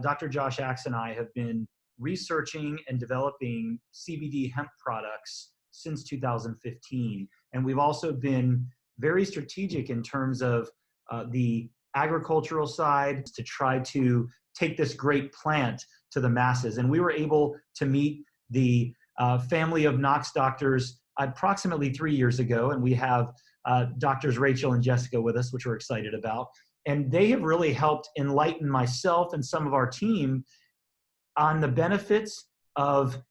Dr. Josh Axe and I have been researching and developing CBD hemp products since 2015. And we've also been very strategic in terms of the agricultural side to try to take this great plant to the masses. And we were able to meet the family of Knox doctors approximately 3 years ago. And we have doctors Rachel and Jessica with us, which we're excited about. And they have really helped enlighten myself and some of our team on the benefits of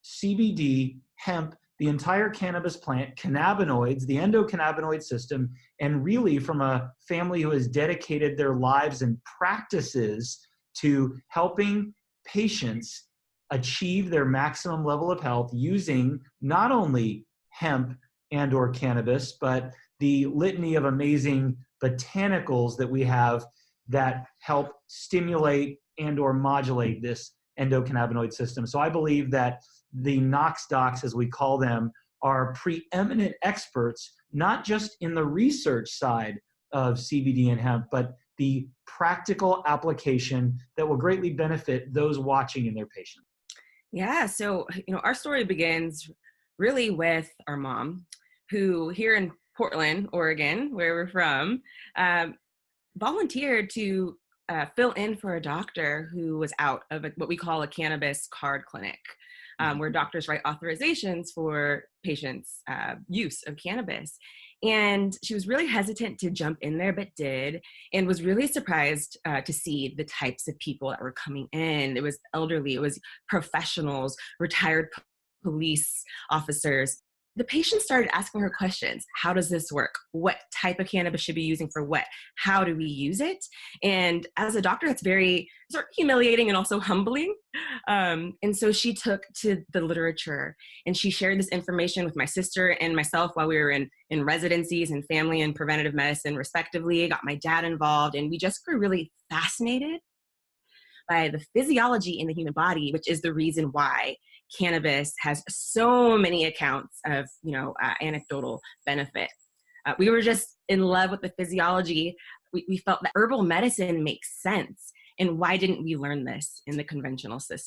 CBD, hemp, the entire cannabis plant, cannabinoids, the endocannabinoid system, and really from a family who has dedicated their lives and practices to helping patients achieve their maximum level of health using not only hemp and or cannabis, but the litany of amazing botanicals that we have that help stimulate and or modulate this endocannabinoid system. So I believe that the Knox docs, as we call them, are preeminent experts, not just in the research side of CBD and hemp, but the practical application that will greatly benefit those watching and their patients. Yeah, so our story begins really with our mom, who here in Portland, Oregon, where we're from, volunteered to fill in for a doctor who was out of what we call a cannabis card clinic, where doctors write authorizations for patients' use of cannabis. And she was really hesitant to jump in there, but did, and was really surprised to see the types of people that were coming in. It was elderly, it was professionals, retired police officers. The patient started asking her questions. How does this work? What type of cannabis should be using for what? How do we use it? And as a doctor, that's very sort of humiliating and also humbling. And so she took to the literature and she shared this information with my sister and myself while we were in residencies in family and preventative medicine, respectively. Got my dad involved, and we just grew really fascinated by the physiology in the human body, which is the reason why cannabis has so many accounts of, anecdotal benefit. We were just in love with the physiology. We felt that herbal medicine makes sense. And why didn't we learn this in the conventional system?